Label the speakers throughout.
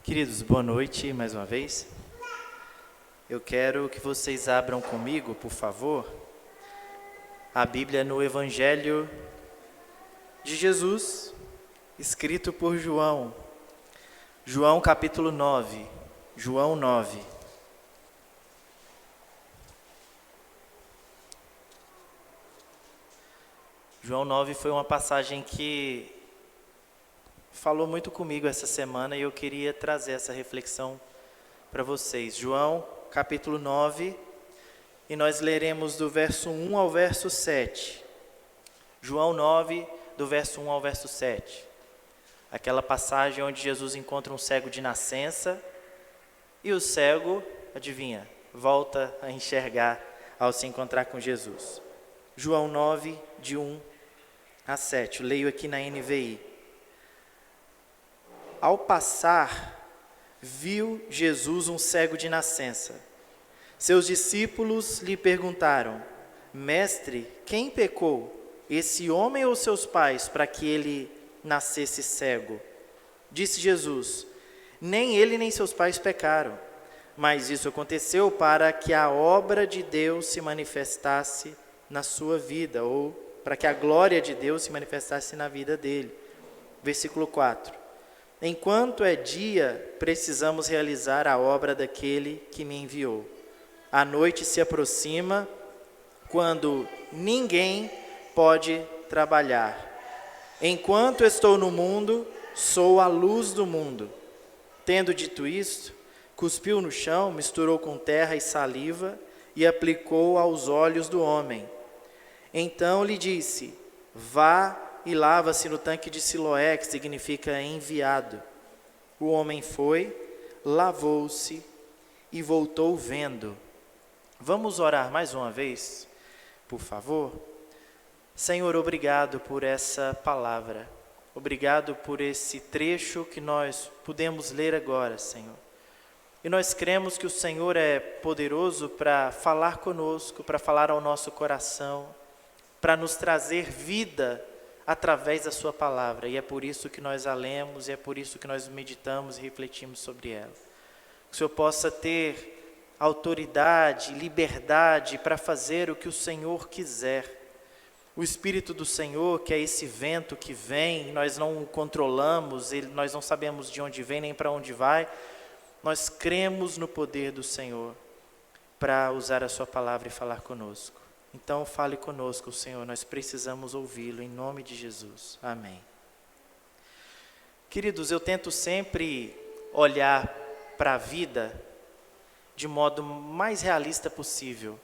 Speaker 1: Queridos, boa noite mais uma vez. Eu quero que vocês abram comigo, por favor, a Bíblia no Evangelho de Jesus, escrito por João. João capítulo 9. João 9. João 9 foi uma passagem que falou muito comigo essa semana e eu queria trazer essa reflexão para vocês. João, capítulo 9, e nós leremos do verso 1 ao verso 7. João 9, do verso 1 ao verso 7. Aquela passagem onde Jesus encontra um cego de nascença e o cego, adivinha, volta a enxergar ao se encontrar com Jesus. João 9, de 1 a 7. Eu leio aqui na NVI. Ao passar, viu Jesus um cego de nascença. Seus discípulos lhe perguntaram: Mestre, quem pecou, esse homem ou seus pais, para que ele nascesse cego? Disse Jesus: Nem ele nem seus pais pecaram, mas isso aconteceu para que a obra de Deus se manifestasse na sua vida, ou para que a glória de Deus se manifestasse na vida dele. Versículo 4. Enquanto é dia, precisamos realizar a obra daquele que me enviou. A noite se aproxima, quando ninguém pode trabalhar. Enquanto estou no mundo, sou a luz do mundo. Tendo dito isto, cuspiu no chão, misturou com terra e saliva e aplicou aos olhos do homem. Então lhe disse: Vá e lava-se no tanque de Siloé, que significa enviado. O homem foi, lavou-se e voltou vendo. Vamos orar mais uma vez, por favor? Senhor, obrigado por essa palavra. Obrigado por esse trecho que nós pudemos ler agora, Senhor. E nós cremos que o Senhor é poderoso para falar conosco, para falar ao nosso coração, para nos trazer vida através da sua palavra, e é por isso que nós a lemos, e é por isso que nós meditamos e refletimos sobre ela. Que o Senhor possa ter autoridade, liberdade para fazer o que o Senhor quiser. O Espírito do Senhor, que é esse vento que vem, nós não o controlamos, nós não sabemos de onde vem nem para onde vai, nós cremos no poder do Senhor para usar a sua palavra e falar conosco. Então fale conosco, Senhor, nós precisamos ouvi-lo, em nome de Jesus. Amém. Queridos, eu tento sempre olhar para a vida de modo mais realista possível.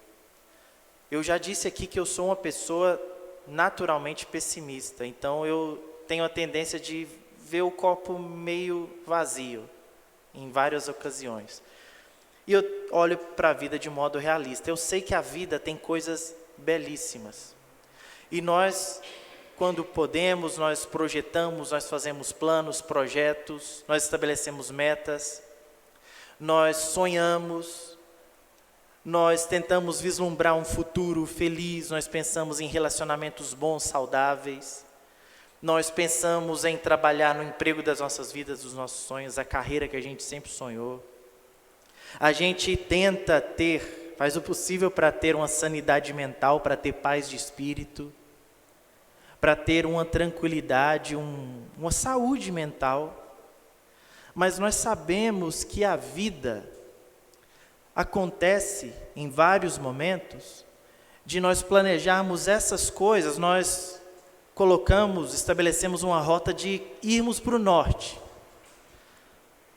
Speaker 1: Eu já disse aqui que eu sou uma pessoa naturalmente pessimista, então eu tenho a tendência de ver o copo meio vazio, em várias ocasiões. E eu olho para a vida de modo realista. Eu sei que a vida tem coisas belíssimas. E nós, quando podemos, nós projetamos, nós fazemos planos, projetos, nós estabelecemos metas, nós sonhamos, nós tentamos vislumbrar um futuro feliz, nós pensamos em relacionamentos bons, saudáveis, nós pensamos em trabalhar no emprego das nossas vidas, dos nossos sonhos, a carreira que a gente sempre sonhou. A gente tenta faz o possível para ter uma sanidade mental, para ter paz de espírito, para ter uma tranquilidade, uma saúde mental. Mas nós sabemos que a vida acontece em vários momentos de nós planejarmos essas coisas, nós estabelecemos uma rota de irmos para o norte.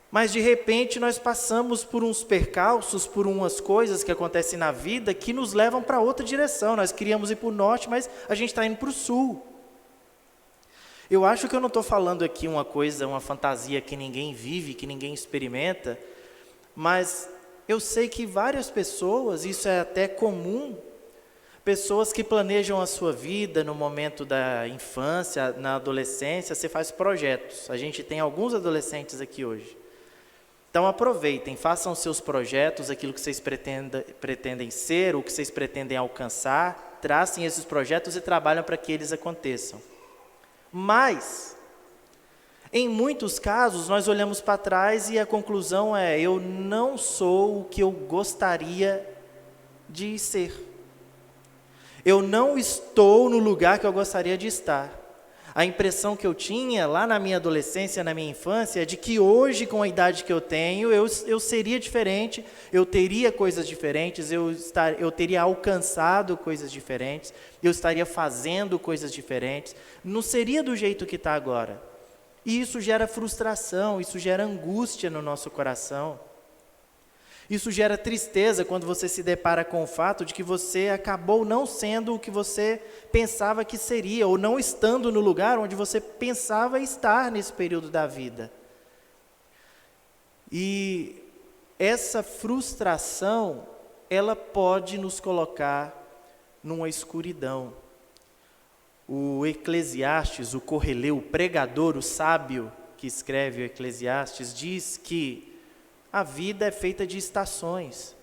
Speaker 1: Mas de repente nós passamos por uns percalços, por umas coisas que acontecem na vida que nos levam para outra direção. Nós queríamos ir para o norte, mas a gente está indo para o sul. Eu acho que eu não estou falando aqui uma coisa, uma fantasia que ninguém vive, que ninguém experimenta, mas eu sei que várias pessoas, isso é até comum, pessoas que planejam a sua vida no momento da infância, na adolescência, você faz projetos. A gente tem alguns adolescentes aqui hoje. Então aproveitem, façam seus projetos, aquilo que vocês pretendem ser, o que vocês pretendem alcançar, tracem esses projetos e trabalham para que eles aconteçam. Mas Em muitos casos, nós olhamos para trás e a conclusão é: eu não sou o que eu gostaria de ser. Eu não estou no lugar que eu gostaria de estar. A impressão que eu tinha lá na minha adolescência, na minha infância, é de que hoje, com a idade que eu tenho, eu seria diferente, eu teria coisas diferentes, eu teria alcançado coisas diferentes, eu estaria fazendo coisas diferentes, não seria do jeito que está agora. E isso gera frustração, isso gera angústia no nosso coração. Isso gera tristeza quando você se depara com o fato de que você acabou não sendo o que você pensava que seria, ou não estando no lugar onde você pensava estar nesse período da vida. E essa frustração, ela pode nos colocar numa escuridão. O Eclesiastes, o Correleu, o pregador, o sábio que escreve o Eclesiastes, diz que a vida é feita de estações.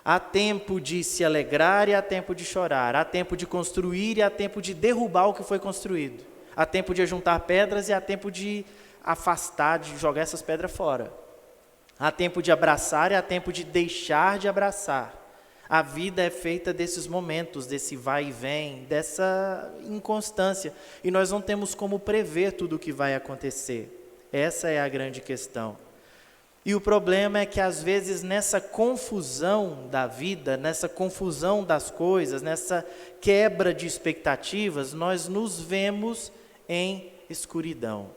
Speaker 1: Há tempo de se alegrar e há tempo de chorar. Há tempo de construir e há tempo de derrubar o que foi construído. Há tempo de ajuntar pedras e há tempo de afastar, de jogar essas pedras fora. Há tempo de abraçar e há tempo de deixar de abraçar. A vida é feita desses momentos, desse vai e vem, dessa inconstância. E nós não temos como prever tudo o que vai acontecer. Essa é a grande questão. E o problema é que às vezes nessa confusão da vida, nessa confusão das coisas, nessa quebra de expectativas, nós nos vemos em escuridão.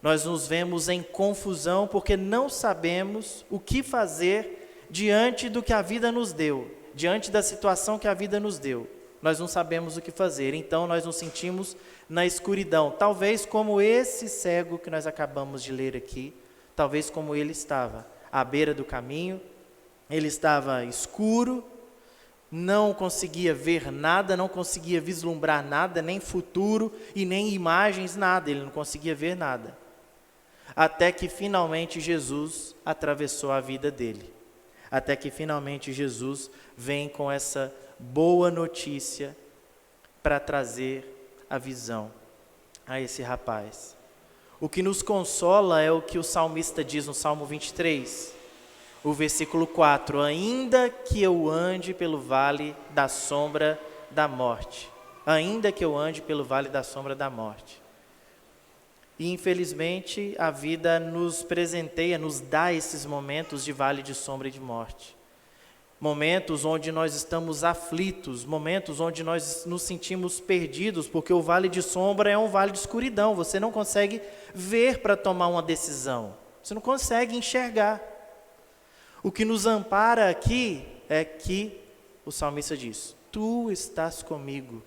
Speaker 1: Nós nos vemos em confusão porque não sabemos o que fazer diante do que a vida nos deu, diante da situação que a vida nos deu. Nós não sabemos o que fazer, então nós nos sentimos na escuridão. Talvez como esse cego que nós acabamos de ler aqui, talvez como ele estava, à beira do caminho, ele estava escuro, não conseguia ver nada, não conseguia vislumbrar nada, nem futuro e nem imagens, nada, ele não conseguia ver nada. Até que finalmente Jesus atravessou a vida dele. Até que finalmente Jesus vem com essa boa notícia para trazer a visão a esse rapaz. O que nos consola é o que o salmista diz no Salmo 23, o versículo 4, ainda que eu ande pelo vale da sombra da morte, ainda que eu ande pelo vale da sombra da morte. E infelizmente a vida nos presenteia, nos dá esses momentos de vale de sombra e de morte. Momentos onde nós estamos aflitos, momentos onde nós nos sentimos perdidos, porque o vale de sombra é um vale de escuridão, você não consegue ver para tomar uma decisão, você não consegue enxergar. O que nos ampara aqui é que o salmista diz, tu estás comigo,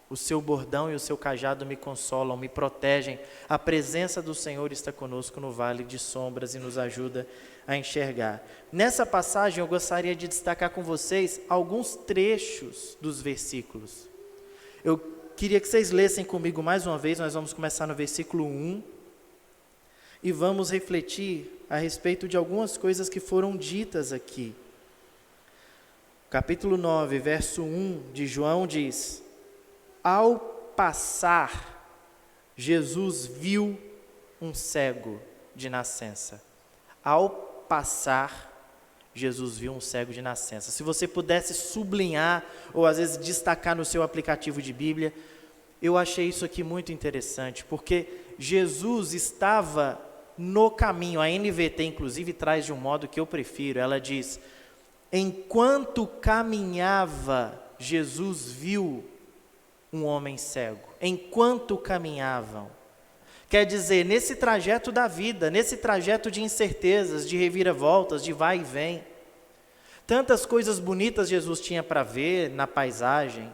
Speaker 1: o seu bordão e o seu cajado me consolam, me protegem, a presença do Senhor está conosco no vale de sombras e nos ajuda a enxergar. Nessa passagem eu gostaria de destacar com vocês alguns trechos dos versículos. Eu queria que vocês lessem comigo mais uma vez, nós vamos começar no versículo 1 e vamos refletir a respeito de algumas coisas que foram ditas aqui. Capítulo 9, verso 1 de João diz, ao passar, Jesus viu um cego de nascença. Ao passar, Jesus viu um cego de nascença. Se você pudesse sublinhar, ou às vezes destacar no seu aplicativo de Bíblia, eu achei isso aqui muito interessante, porque Jesus estava no caminho. A NVT, inclusive, traz de um modo que eu prefiro. Ela diz, enquanto caminhava, Jesus viu um homem cego. Enquanto caminhavam. Quer dizer, nesse trajeto da vida, nesse trajeto de incertezas, de reviravoltas, de vai e vem, tantas coisas bonitas Jesus tinha para ver na paisagem,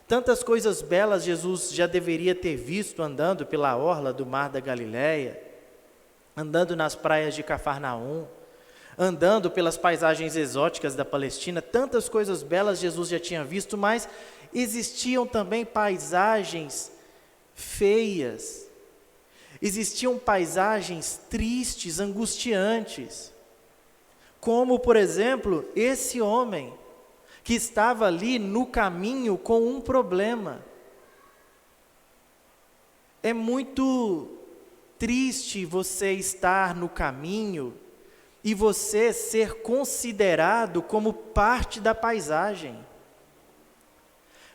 Speaker 1: tantas coisas belas Jesus já deveria ter visto andando pela orla do mar da Galileia, andando nas praias de Cafarnaum, andando pelas paisagens exóticas da Palestina, tantas coisas belas Jesus já tinha visto, mas existiam também paisagens feias, existiam paisagens tristes, angustiantes, como, por exemplo, esse homem que estava ali no caminho com um problema. É muito triste você estar no caminho e você ser considerado como parte da paisagem.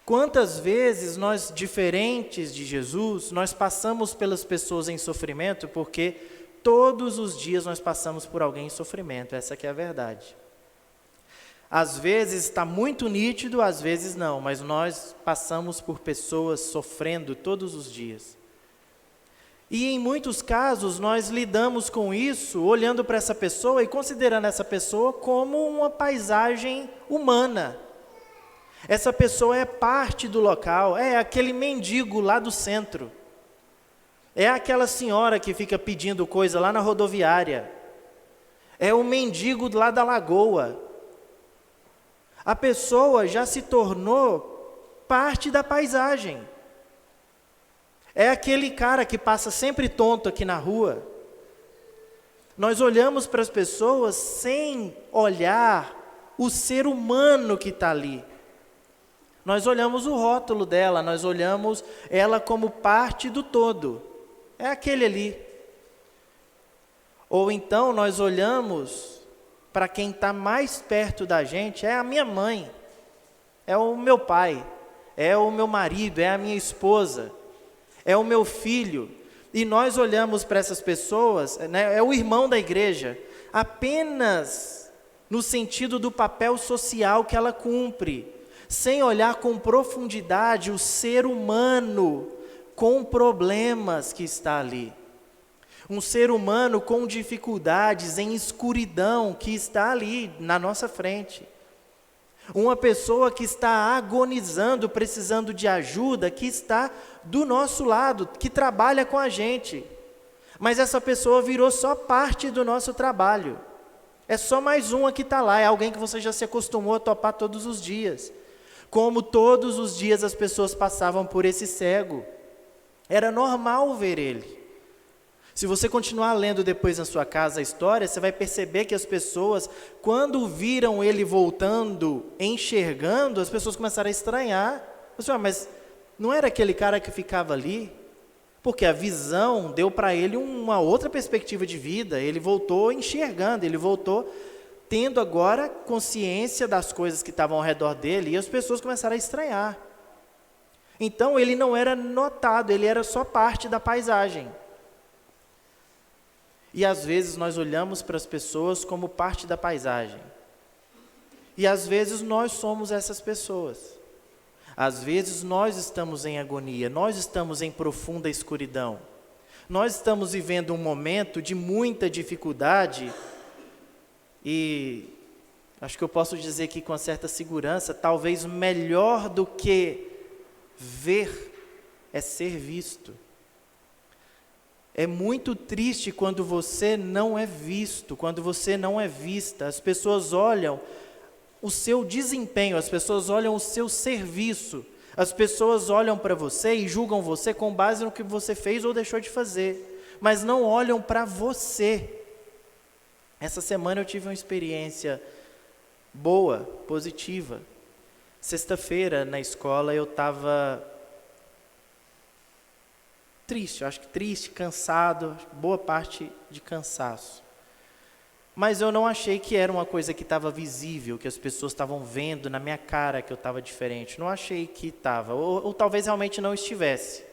Speaker 1: Quantas vezes nós, diferentes de Jesus, nós passamos pelas pessoas em sofrimento, porque todos os dias nós passamos por alguém em sofrimento, essa que é a verdade. Às vezes está muito nítido, às vezes não, mas nós passamos por pessoas sofrendo todos os dias. E em muitos casos nós lidamos com isso, olhando para essa pessoa e considerando essa pessoa como uma paisagem humana. Essa pessoa é parte do local, é aquele mendigo lá do centro. É aquela senhora que fica pedindo coisa lá na rodoviária. É o mendigo lá da lagoa. A pessoa já se tornou parte da paisagem. É aquele cara que passa sempre tonto aqui na rua. Nós olhamos para as pessoas sem olhar o ser humano que está ali. Nós olhamos o rótulo dela, nós olhamos ela como parte do todo. É aquele ali. Ou então nós olhamos para quem está mais perto da gente, é a minha mãe, é o meu pai, é o meu marido, é a minha esposa, é o meu filho. E nós olhamos para essas pessoas, né, é o irmão da igreja, apenas no sentido do papel social que ela cumpre, sem olhar com profundidade o ser humano com problemas que está ali. Um ser humano com dificuldades, em escuridão, que está ali na nossa frente. Uma pessoa que está agonizando, precisando de ajuda, que está do nosso lado, que trabalha com a gente. Mas essa pessoa virou só parte do nosso trabalho. É só mais uma que está lá, é alguém que você já se acostumou a topar todos os dias. Como todos os dias as pessoas passavam por esse cego. Era normal ver ele. Se você continuar lendo depois na sua casa a história, você vai perceber que as pessoas, quando viram ele voltando, enxergando, as pessoas começaram a estranhar. Mas não era aquele cara que ficava ali? Porque a visão deu para ele uma outra perspectiva de vida. Ele voltou enxergando, ele voltou tendo agora consciência das coisas que estavam ao redor dele, e as pessoas começaram a estranhar. Então ele não era notado, ele era só parte da paisagem. E às vezes nós olhamos para as pessoas como parte da paisagem. E às vezes nós somos essas pessoas. Às vezes nós estamos em agonia, nós estamos em profunda escuridão. Nós estamos vivendo um momento de muita dificuldade e acho que eu posso dizer que com certa segurança, talvez melhor do que ver é ser visto. É muito triste quando você não é visto, quando você não é vista. As pessoas olham o seu desempenho, as pessoas olham o seu serviço, as pessoas olham para você e julgam você com base no que você fez ou deixou de fazer, mas não olham para você. Essa semana eu tive uma experiência boa, positiva. Sexta-feira na escola eu estava triste, eu acho que triste, cansado, boa parte de cansaço. Mas eu não achei que era uma coisa que estava visível, que as pessoas estavam vendo na minha cara que eu estava diferente. Não achei que estava, ou talvez realmente não estivesse.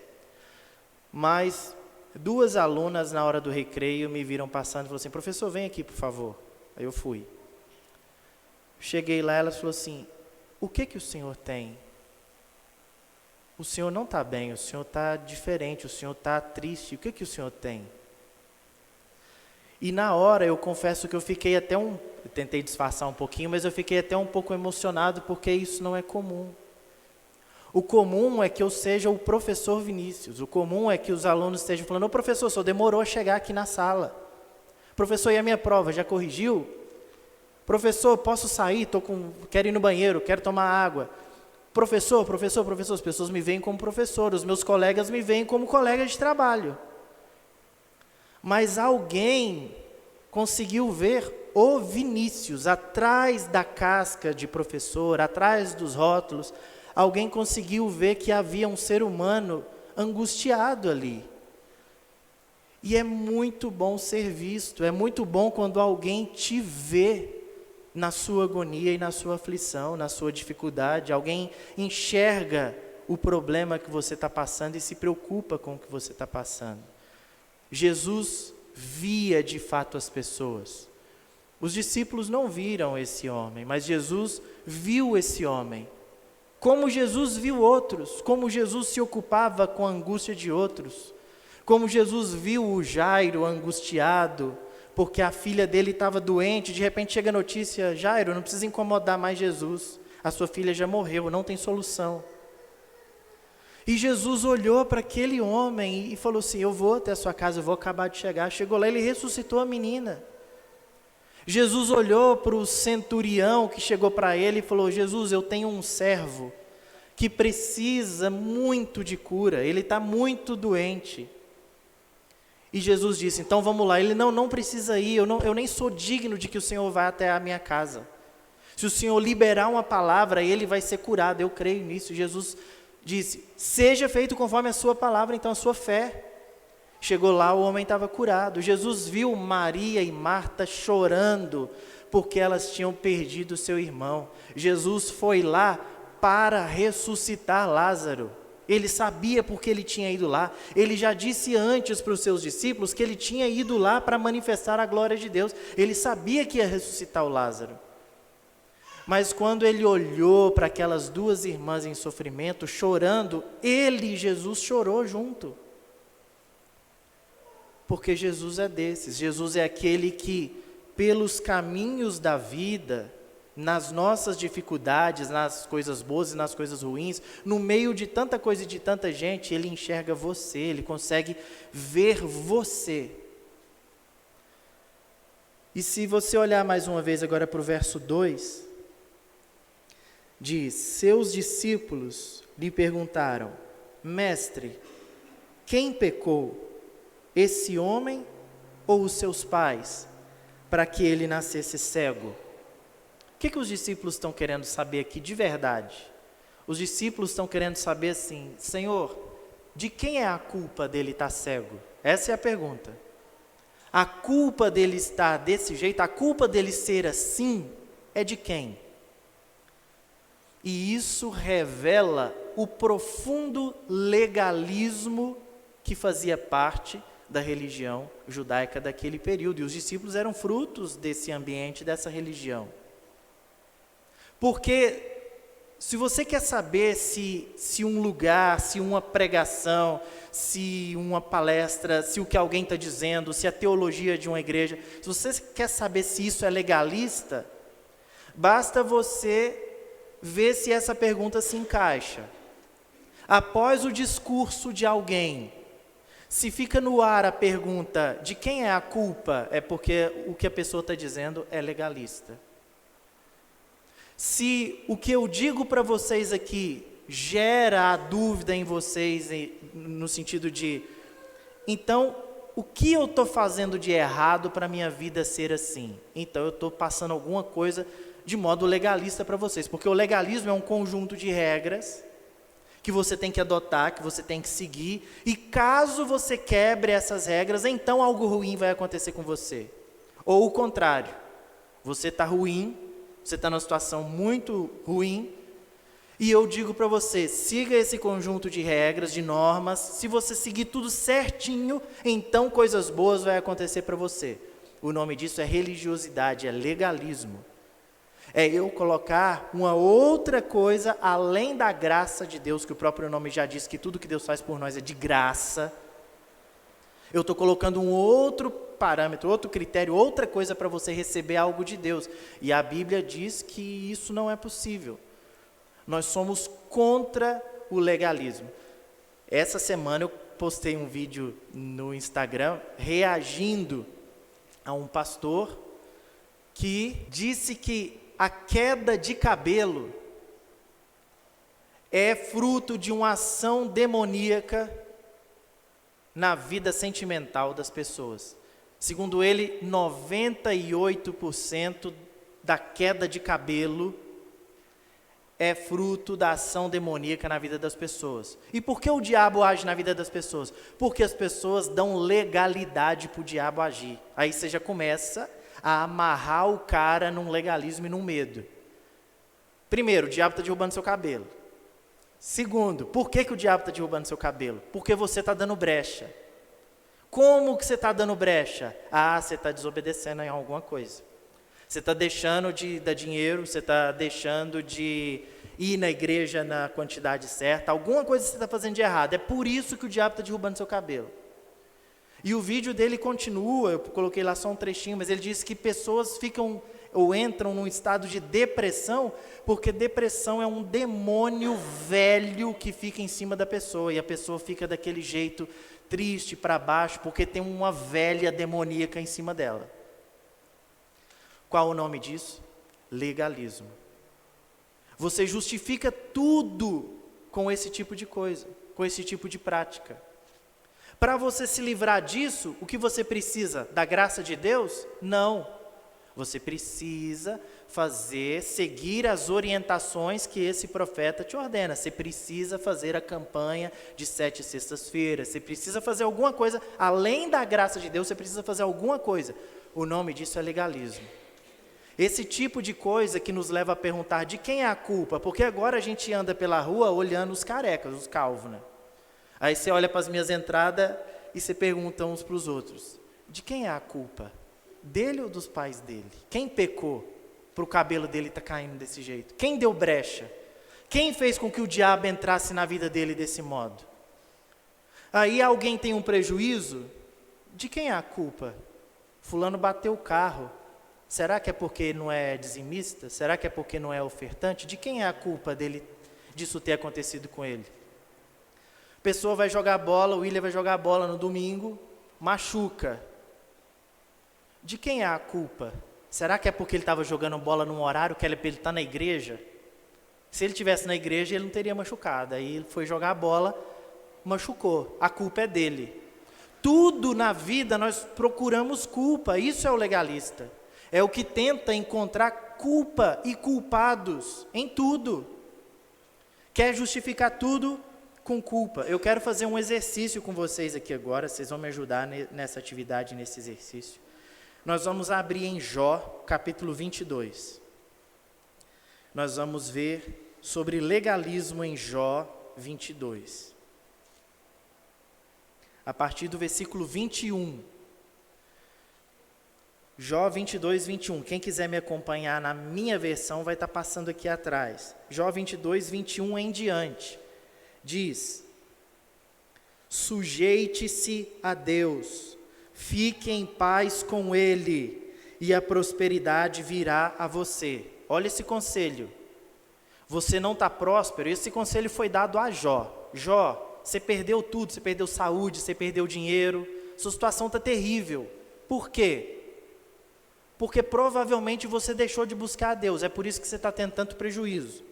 Speaker 1: Mas 2 alunas na hora do recreio me viram passando e falaram assim: professor, vem aqui por favor. Aí eu fui. Cheguei lá, elas falaram assim: o que o senhor tem? O senhor não está bem, o senhor está diferente, o senhor está triste, o que o senhor tem? E na hora eu confesso que eu fiquei até eu tentei disfarçar um pouquinho, mas eu fiquei até um pouco emocionado, porque isso não é comum. O comum é que eu seja o professor Vinícius, o comum é que os alunos estejam falando: ô professor, o senhor demorou a chegar aqui na sala. Professor, e a minha prova, já corrigiu? Professor, posso sair? Quero ir no banheiro, quero tomar água. Professor, as pessoas me veem como professor, os meus colegas me veem como colega de trabalho. Mas alguém conseguiu ver o Vinícius, atrás da casca de professor, atrás dos rótulos, alguém conseguiu ver que havia um ser humano angustiado ali. E é muito bom ser visto, é muito bom quando alguém te vê na sua agonia e na sua aflição, na sua dificuldade. Alguém enxerga o problema que você está passando e se preocupa com o que você está passando. Jesus via de fato as pessoas. Os discípulos não viram esse homem, mas Jesus viu esse homem. Como Jesus viu outros, como Jesus se ocupava com a angústia de outros, como Jesus viu o Jairo angustiado, porque a filha dele estava doente, de repente chega a notícia: Jairo, não precisa incomodar mais Jesus, a sua filha já morreu, não tem solução. E Jesus olhou para aquele homem e falou assim: eu vou até a sua casa, eu vou acabar de chegar. Chegou lá, ele ressuscitou a menina. Jesus olhou para o centurião que chegou para ele e falou: Jesus, eu tenho um servo que precisa muito de cura, ele está muito doente. E Jesus disse: então vamos lá. Ele: não precisa ir, eu nem sou digno de que o Senhor vá até a minha casa. Se o Senhor liberar uma palavra, ele vai ser curado, eu creio nisso. Jesus disse: seja feito conforme a sua palavra, então a sua fé. Chegou lá, o homem estava curado. Jesus viu Maria e Marta chorando, porque elas tinham perdido o seu irmão. Jesus foi lá para ressuscitar Lázaro. Ele sabia porque ele tinha ido lá. Ele já disse antes para os seus discípulos que ele tinha ido lá para manifestar a glória de Deus. Ele sabia que ia ressuscitar o Lázaro. Mas quando ele olhou para aquelas duas irmãs em sofrimento, chorando, Jesus chorou junto. Porque Jesus é desses. Jesus é aquele que, pelos caminhos da vida, nas nossas dificuldades, nas coisas boas e nas coisas ruins, no meio de tanta coisa e de tanta gente, ele enxerga você, ele consegue ver você. E se você olhar mais uma vez agora para o verso 2, diz: seus discípulos lhe perguntaram: mestre, quem pecou, esse homem ou os seus pais, para que ele nascesse cego? O que os discípulos estão querendo saber aqui de verdade? Os discípulos estão querendo saber assim: Senhor, de quem é a culpa dele estar cego? Essa é a pergunta. A culpa dele estar desse jeito, a culpa dele ser assim, é de quem? E isso revela o profundo legalismo que fazia parte da religião judaica daquele período. E os discípulos eram frutos desse ambiente, dessa religião. Porque se você quer saber se um lugar, se uma pregação, se uma palestra, se o que alguém está dizendo, se a teologia de uma igreja, se você quer saber se isso é legalista, basta você ver se essa pergunta se encaixa. Após o discurso de alguém, se fica no ar a pergunta de quem é a culpa, é porque o que a pessoa está dizendo é legalista. Se o que eu digo para vocês aqui gera a dúvida em vocês, no sentido de, então, o que eu estou fazendo de errado para a minha vida ser assim? Então, eu estou passando alguma coisa de modo legalista para vocês, porque o legalismo é um conjunto de regras que você tem que adotar, que você tem que seguir, e caso você quebre essas regras, então algo ruim vai acontecer com você. Ou o contrário, você está ruim, você está numa situação muito ruim, e eu digo para você: siga esse conjunto de regras, de normas. Se você seguir tudo certinho, então coisas boas vão acontecer para você. O nome disso é religiosidade, é legalismo. É eu colocar uma outra coisa além da graça de Deus, que o próprio nome já diz que tudo que Deus faz por nós é de graça. Eu estou colocando um outro parâmetro, outro critério, outra coisa para você receber algo de Deus. E a Bíblia diz que isso não é possível. Nós somos contra o legalismo. Essa semana eu postei um vídeo no Instagram reagindo a um pastor que disse que a queda de cabelo é fruto de uma ação demoníaca na vida sentimental das pessoas. Segundo ele, 98% da queda de cabelo é fruto da ação demoníaca na vida das pessoas. E por que o diabo age na vida das pessoas? Porque as pessoas dão legalidade para o diabo agir. Aí você já começa a amarrar o cara num legalismo e num medo. Primeiro, o diabo está derrubando seu cabelo. Segundo, por que o diabo está derrubando seu cabelo? Porque você está dando brecha. Como que você está dando brecha? Ah, você está desobedecendo em alguma coisa. Você está deixando de dar dinheiro, você está deixando de ir na igreja na quantidade certa, alguma coisa você está fazendo de errado. É por isso que o diabo está derrubando seu cabelo. E o vídeo dele continua, eu coloquei lá só um trechinho, mas ele diz que pessoas ficam ou entram num estado de depressão, porque depressão é um demônio velho que fica em cima da pessoa, e a pessoa fica daquele jeito triste, para baixo, porque tem uma velha demoníaca em cima dela. Qual o nome disso? Legalismo. Você justifica tudo com esse tipo de coisa, com esse tipo de prática. Para você se livrar disso, o que você precisa? Da graça de Deus? Não. Você precisa seguir as orientações que esse profeta te ordena. Você precisa fazer a campanha de 7 sextas-feiras. Você precisa fazer alguma coisa, além da graça de Deus, você precisa fazer alguma coisa. O nome disso é legalismo. Esse tipo de coisa que nos leva a perguntar de quem é a culpa, porque agora a gente anda pela rua olhando os carecas, os calvos, né? Aí você olha para as minhas entradas e você pergunta uns para os outros, de quem é a culpa? Dele ou dos pais dele? Quem pecou para o cabelo dele estar caindo desse jeito? Quem deu brecha? Quem fez com que o diabo entrasse na vida dele desse modo? Aí alguém tem um prejuízo, de quem é a culpa? Fulano bateu o carro. Será que é porque não é dizimista? Será que é porque não é ofertante? De quem é a culpa disso ter acontecido com ele? A pessoa vai jogar bola, o William vai jogar bola no domingo, machuca. De quem é a culpa? Será que é porque ele estava jogando bola num horário que ele está na igreja? Se ele estivesse na igreja, ele não teria machucado. Aí ele foi jogar a bola, machucou. A culpa é dele. Tudo na vida nós procuramos culpa. Isso é o legalista. É o que tenta encontrar culpa e culpados em tudo. Quer justificar tudo com culpa. Eu quero fazer um exercício com vocês aqui agora. Vocês vão me ajudar nessa atividade, nesse exercício. Nós vamos abrir em Jó, capítulo 22. Nós vamos ver sobre legalismo em Jó 22. A partir do versículo 21. Jó 22, 21. Quem quiser me acompanhar na minha versão vai estar passando aqui atrás. Jó 22, 21 em diante. Diz: sujeite-se a Deus, fique em paz com Ele, e a prosperidade virá a você. Olha esse conselho. Você não está próspero? Esse conselho foi dado a Jó. Jó, você perdeu tudo, você perdeu saúde, você perdeu dinheiro, sua situação está terrível. Por quê? Porque provavelmente você deixou de buscar a Deus, é por isso que você está tendo tanto prejuízo.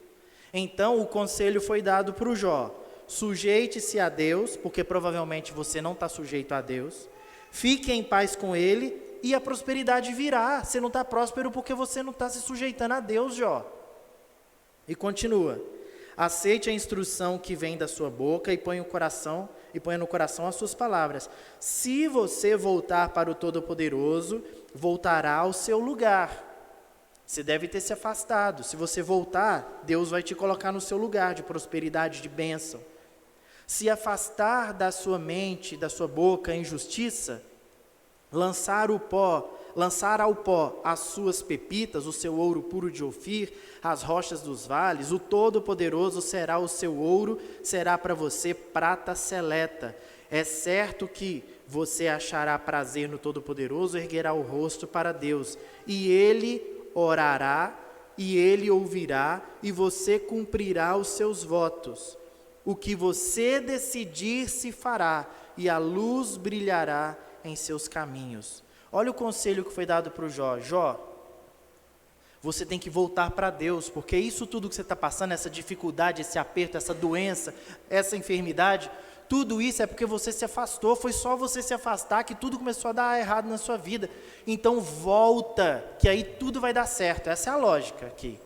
Speaker 1: Então o conselho foi dado para o Jó: sujeite-se a Deus, porque provavelmente você não está sujeito a Deus, fique em paz com Ele e a prosperidade virá. Você não está próspero porque você não está se sujeitando a Deus, Jó. E continua: aceite a instrução que vem da sua boca e ponha no coração as suas palavras. Se você voltar para o Todo-Poderoso, voltará ao seu lugar. Você deve ter se afastado. Se você voltar, Deus vai te colocar no seu lugar de prosperidade, de bênção. Se afastar da sua mente, da sua boca a injustiça, lançar ao pó as suas pepitas, o seu ouro puro de Ofir, as rochas dos vales, o Todo-Poderoso será o seu ouro, será para você prata seleta. É certo que você achará prazer no Todo-Poderoso, erguerá o rosto para Deus, e Ele orará, e Ele ouvirá, e você cumprirá os seus votos. O que você decidir se fará, e a luz brilhará em seus caminhos. Olha o conselho que foi dado para o Jó. Jó, você tem que voltar para Deus, porque isso tudo que você está passando, essa dificuldade, esse aperto, essa doença, essa enfermidade, tudo isso é porque você se afastou. Foi só você se afastar que tudo começou a dar errado na sua vida. Então volta, que aí tudo vai dar certo. Essa é a lógica aqui.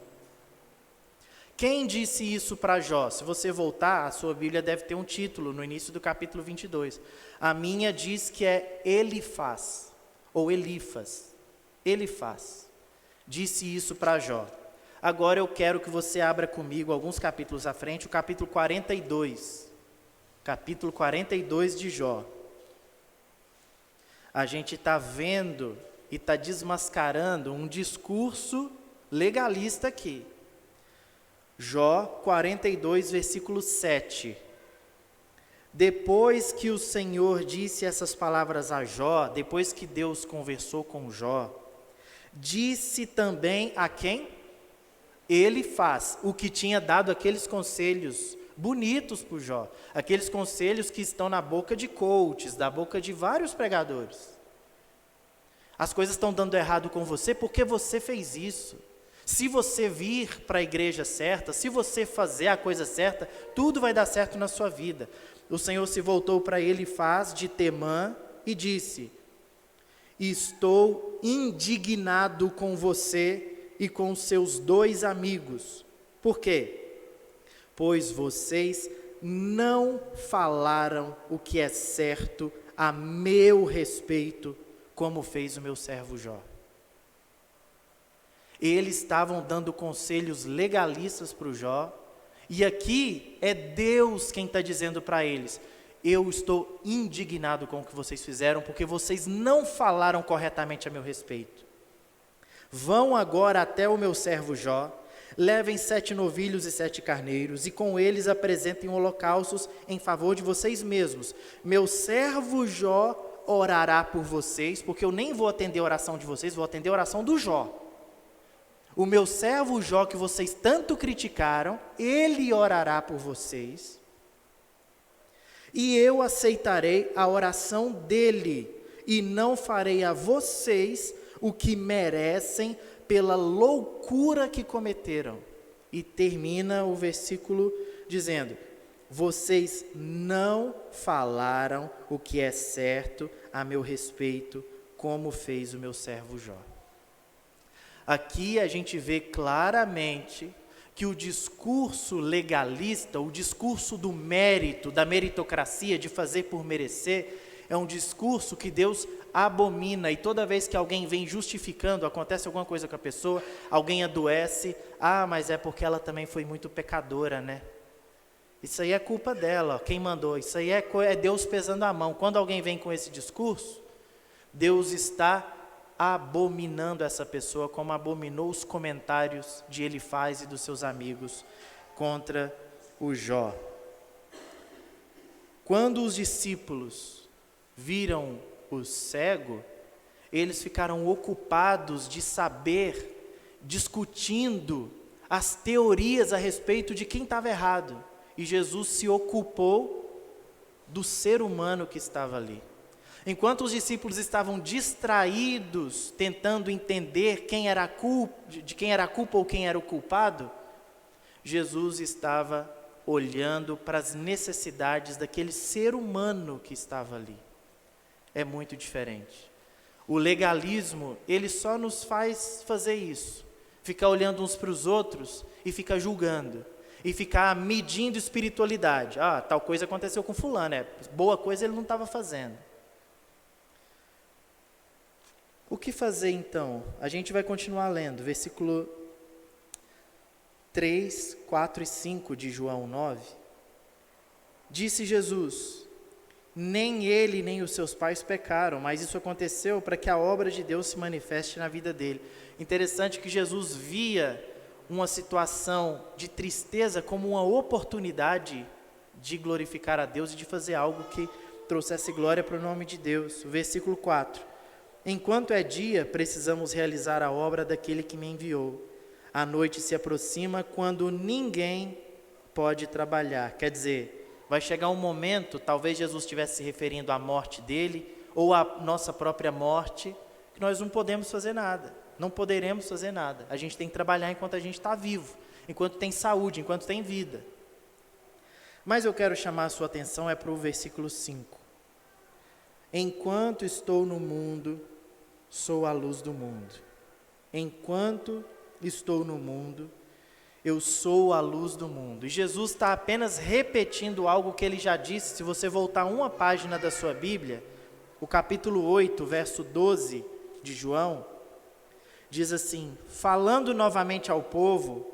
Speaker 1: Quem disse isso para Jó? Se você voltar, a sua Bíblia deve ter um título no início do capítulo 22. A minha diz que é Elifaz, ou Elifas. Elifaz disse isso para Jó. Agora eu quero que você abra comigo alguns capítulos à frente, o capítulo 42. Capítulo 42 de Jó. A gente está vendo e está desmascarando um discurso legalista aqui. Jó 42, versículo 7. Depois que o Senhor disse essas palavras a Jó, depois que Deus conversou com Jó, disse também a quem? Elifaz, o que tinha dado aqueles conselhos bonitos para o Jó, aqueles conselhos que estão na boca de coaches, da boca de vários pregadores. As coisas estão dando errado com você porque você fez isso. Se você vir para a igreja certa, se você fazer a coisa certa, tudo vai dar certo na sua vida. O Senhor se voltou para Elifaz de Temã e disse: estou indignado com você e com seus 2 amigos. Por quê? Pois vocês não falaram o que é certo a meu respeito, como fez o meu servo Jó. Eles estavam dando conselhos legalistas para o Jó, e aqui é Deus quem está dizendo para eles: eu estou indignado com o que vocês fizeram, porque vocês não falaram corretamente a meu respeito. Vão agora até o meu servo Jó, levem 7 novilhos e 7 carneiros, e com eles apresentem holocaustos em favor de vocês mesmos. Meu servo Jó orará por vocês, porque eu nem vou atender a oração de vocês, vou atender a oração do Jó. O meu servo Jó, que vocês tanto criticaram, ele orará por vocês, e eu aceitarei a oração dele, e não farei a vocês o que merecem pela loucura que cometeram. E termina o versículo dizendo: vocês não falaram o que é certo a meu respeito, como fez o meu servo Jó. Aqui a gente vê claramente que o discurso legalista, o discurso do mérito, da meritocracia, de fazer por merecer, é um discurso que Deus abomina, e toda vez que alguém vem justificando, acontece alguma coisa com a pessoa, alguém adoece, mas é porque ela também foi muito pecadora, né? Isso aí é culpa dela, quem mandou, isso aí é Deus pesando a mão. Quando alguém vem com esse discurso, Deus está abominando essa pessoa, como abominou os comentários de Elifaz e dos seus amigos contra o Jó. Quando os discípulos viram o cego, eles ficaram ocupados de saber, discutindo as teorias a respeito de quem estava errado, e Jesus se ocupou do ser humano que estava ali. Enquanto os discípulos estavam distraídos, tentando entender de quem era a culpa ou quem era o culpado, Jesus estava olhando para as necessidades daquele ser humano que estava ali. É muito diferente. O legalismo, ele só nos faz fazer isso, ficar olhando uns para os outros e ficar julgando, e ficar medindo espiritualidade. Tal coisa aconteceu com fulano, boa coisa ele não estava fazendo. O que fazer então? A gente vai continuar lendo, versículo 3, 4 e 5 de João 9. Disse Jesus: nem ele nem os seus pais pecaram, mas isso aconteceu para que a obra de Deus se manifeste na vida dele. Interessante que Jesus via uma situação de tristeza como uma oportunidade de glorificar a Deus e de fazer algo que trouxesse glória para o nome de Deus. O versículo 4. Enquanto é dia, precisamos realizar a obra daquele que me enviou. A noite se aproxima quando ninguém pode trabalhar. Quer dizer, vai chegar um momento, talvez Jesus estivesse se referindo à morte dele, ou à nossa própria morte, que nós não podemos fazer nada, não poderemos fazer nada. A gente tem que trabalhar enquanto a gente está vivo, enquanto tem saúde, enquanto tem vida. Mas eu quero chamar a sua atenção para o versículo 5. Enquanto estou no mundo, sou a luz do mundo. Enquanto estou no mundo, Eu sou a luz do mundo. E Jesus está apenas repetindo algo que ele já disse. Se você voltar uma página da sua Bíblia, o capítulo 8, verso 12 de João, diz assim: falando novamente ao povo,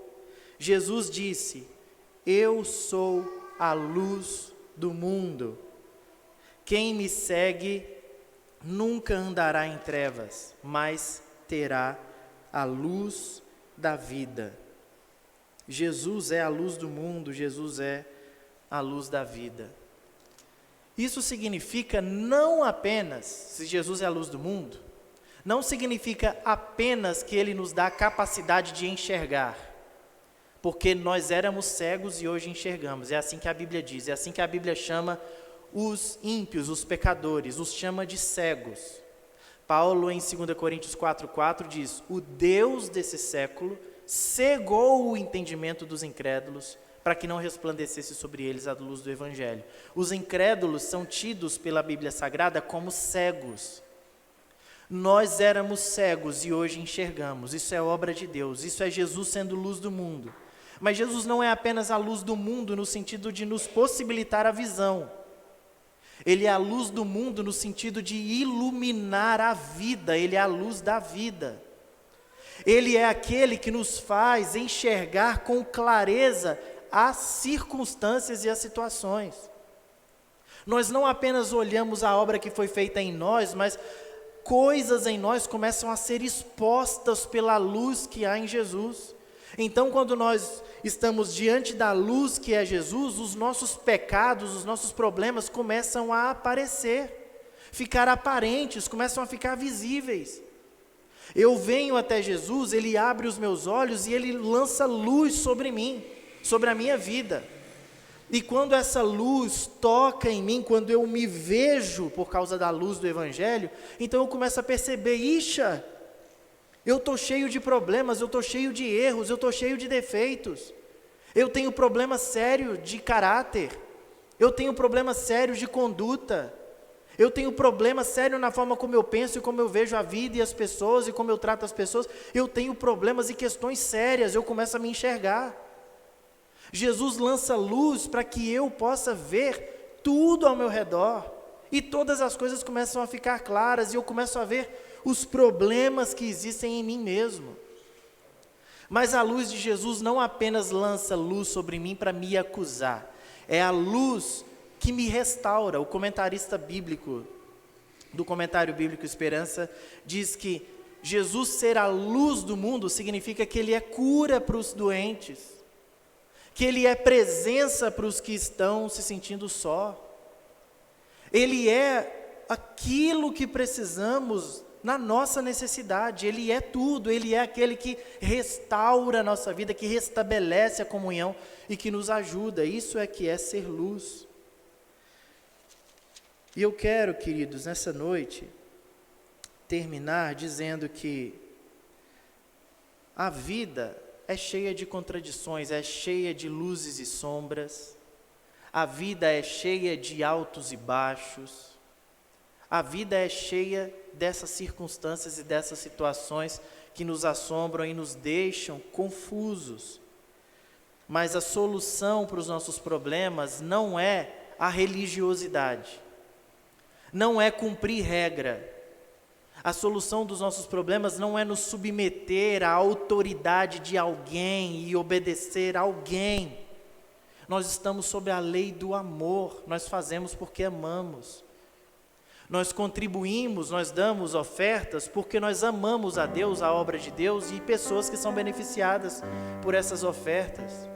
Speaker 1: Jesus disse: eu sou a luz do mundo. Quem me segue nunca andará em trevas, mas terá a luz da vida. Jesus é a luz do mundo, Jesus é a luz da vida. Isso significa não apenas, se Jesus é a luz do mundo, não significa apenas que ele nos dá a capacidade de enxergar, porque nós éramos cegos e hoje enxergamos. É assim que a Bíblia diz, é assim que a Bíblia chama os ímpios, os pecadores, os chama de cegos. Paulo, em 2 Coríntios 4,4 diz: o Deus desse século cegou o entendimento dos incrédulos, para que não resplandecesse sobre eles a luz do Evangelho. Os incrédulos são tidos pela Bíblia Sagrada como cegos. Nós éramos cegos e hoje enxergamos. Isso é obra de Deus, isso é Jesus sendo luz do mundo. Mas Jesus não é apenas a luz do mundo no sentido de nos possibilitar a visão. Ele é a luz do mundo no sentido de iluminar a vida, ele é a luz da vida. Ele é aquele que nos faz enxergar com clareza as circunstâncias e as situações. Nós não apenas olhamos a obra que foi feita em nós, mas coisas em nós começam a ser expostas pela luz que há em Jesus. Então, quando nós estamos diante da luz que é Jesus, os nossos pecados, os nossos problemas começam a aparecer, ficar aparentes, começam a ficar visíveis. Eu venho até Jesus, ele abre os meus olhos e ele lança luz sobre mim, sobre a minha vida. E quando essa luz toca em mim, quando eu me vejo por causa da luz do Evangelho, então eu começo a perceber: ixa, eu estou cheio de problemas, eu estou cheio de erros, eu estou cheio de defeitos. Eu tenho problema sério de caráter, eu tenho problema sério de conduta. Eu tenho problema sério na forma como eu penso e como eu vejo a vida e as pessoas e como eu trato as pessoas. Eu tenho problemas e questões sérias, eu começo a me enxergar. Jesus lança luz para que eu possa ver tudo ao meu redor. E todas as coisas começam a ficar claras e eu começo a ver os problemas que existem em mim mesmo. Mas a luz de Jesus não apenas lança luz sobre mim para me acusar. É a luz que me restaura. O comentarista bíblico, do comentário bíblico Esperança, diz que Jesus ser a luz do mundo significa que ele é cura para os doentes, que ele é presença para os que estão se sentindo só. Ele é aquilo que precisamos na nossa necessidade, ele é tudo, ele é aquele que restaura a nossa vida, que restabelece a comunhão e que nos ajuda. Isso é que é ser luz. E eu quero, queridos, nessa noite, terminar dizendo que a vida é cheia de contradições, é cheia de luzes e sombras, a vida é cheia de altos e baixos, a vida é cheia dessas circunstâncias e dessas situações que nos assombram e nos deixam confusos. Mas a solução para os nossos problemas não é a religiosidade, não é cumprir regra. A solução dos nossos problemas não é nos submeter à autoridade de alguém e obedecer a alguém. Nós estamos sob a lei do amor, nós fazemos porque amamos. Nós contribuímos, nós damos ofertas porque nós amamos a Deus, a obra de Deus e pessoas que são beneficiadas por essas ofertas.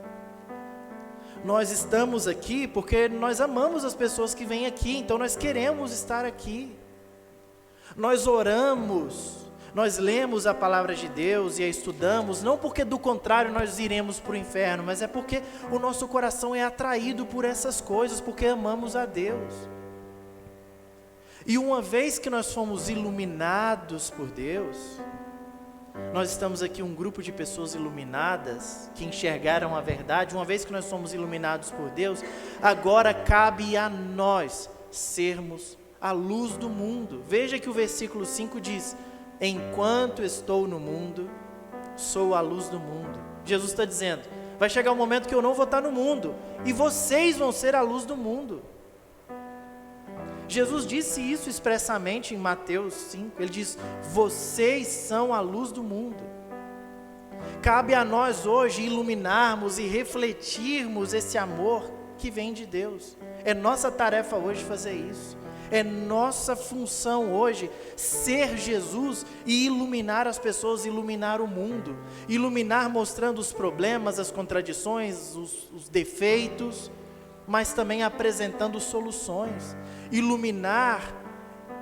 Speaker 1: Nós estamos aqui porque nós amamos as pessoas que vêm aqui, então nós queremos estar aqui. Nós oramos, nós lemos a palavra de Deus e a estudamos, não porque do contrário nós iremos para o inferno, mas é porque o nosso coração é atraído por essas coisas, porque amamos a Deus. E uma vez que nós fomos iluminados por Deus, nós estamos aqui um grupo de pessoas iluminadas, que enxergaram a verdade. Uma vez que nós somos iluminados por Deus, agora cabe a nós sermos a luz do mundo. Veja que o versículo 5 diz: enquanto estou no mundo, sou a luz do mundo. Jesus está dizendo, Vai chegar um momento que eu não vou estar no mundo, e vocês vão ser a luz do mundo. Jesus disse isso expressamente em Mateus 5, ele diz: vocês são a luz do mundo. Cabe a nós hoje iluminarmos e refletirmos esse amor que vem de Deus. É nossa tarefa hoje fazer isso. É nossa função hoje ser Jesus e iluminar as pessoas, iluminar o mundo. Iluminar mostrando os problemas, as contradições, os defeitos, mas também apresentando soluções. Iluminar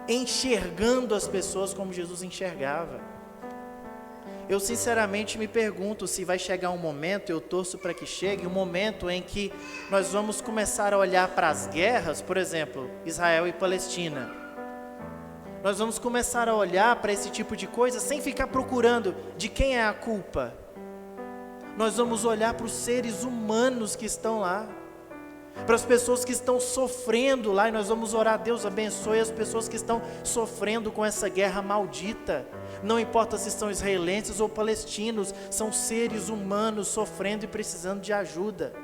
Speaker 1: enxergando as pessoas como Jesus enxergava. Eu sinceramente me pergunto se vai chegar um momento, eu torço para que chegue, um momento em que nós vamos começar a olhar para as guerras, por exemplo, Israel e Palestina. Nós vamos começar a olhar para esse tipo de coisa sem ficar procurando de quem é a culpa. Nós vamos olhar para os seres humanos que estão lá, para as pessoas que estão sofrendo lá, e nós vamos orar: Deus abençoe as pessoas que estão sofrendo com essa guerra maldita. Não importa se são israelenses ou palestinos, são seres humanos sofrendo e precisando de ajuda.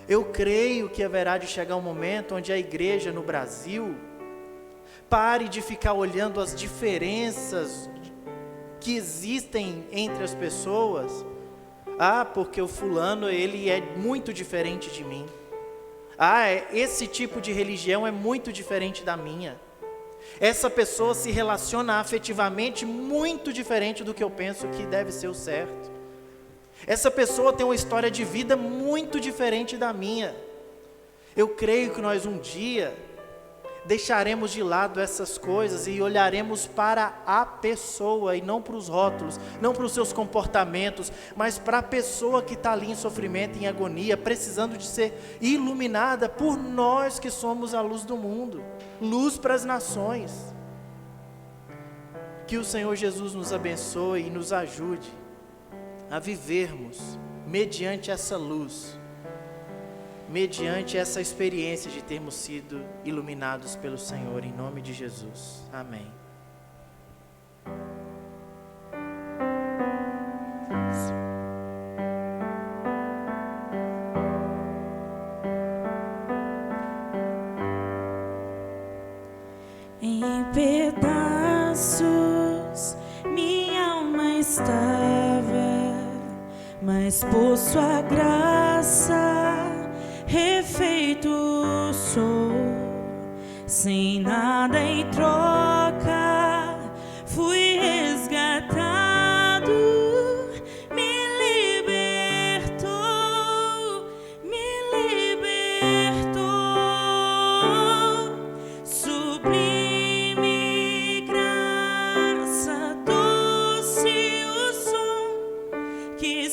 Speaker 1: Eu creio que haverá de chegar um momento onde a igreja no Brasil pare de ficar olhando as diferenças que existem entre as pessoas. Porque o fulano, ele é muito diferente de mim. Esse tipo de religião é muito diferente da minha. Essa pessoa se relaciona afetivamente muito diferente do que eu penso que deve ser o certo. Essa pessoa tem uma história de vida muito diferente da minha. Eu creio que nós um dia deixaremos de lado essas coisas e olharemos para a pessoa e não para os rótulos, não para os seus comportamentos, mas para a pessoa que está ali em sofrimento, em agonia, precisando de ser iluminada por nós que somos a luz do mundo, luz para as nações. Que o Senhor Jesus nos abençoe e nos ajude a vivermos mediante essa luz, mediante essa experiência de termos sido iluminados pelo Senhor, em nome de Jesus. Amém.
Speaker 2: Em pedaços minha alma estava, mas por sua graça refeito sou, sem nada em troca, fui resgatado, me libertou, sublime graça, doce o som que